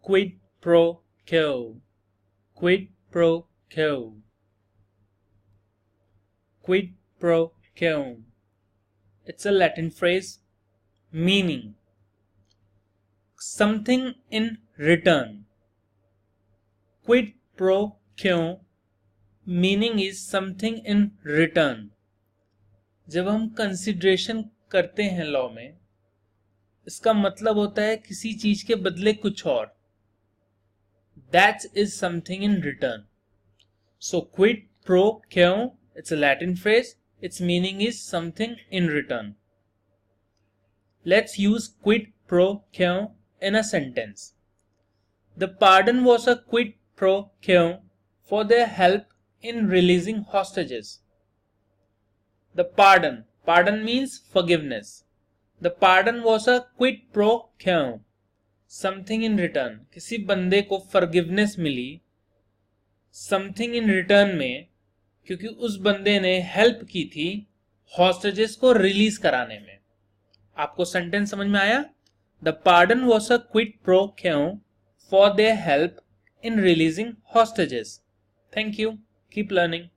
quid pro quo, quid pro quo, quid pro quo. It's a Latin phrase meaning something in return. Quid pro quo meaning is something in return. जब हम consideration करते हैं law में, इसका मतलब होता है किसी चीज के बदले कुछ और. That is something in return. So quid pro quo, it's a Latin phrase. Its meaning is something in return. Let's use quid pro quo in a sentence. The pardon was a quid pro quo for their help in releasing hostages. The pardon means forgiveness. The pardon was a quid pro quo, something in return. किसी बंदे को forgiveness milli something in return में, क्योंकि उस बंदे ने help की थी hostages को रिलीज कराने में. आपको सेंटेंस समझ में आया? The pardon was a quid pro quo for their help in releasing hostages. Thank you. Keep learning.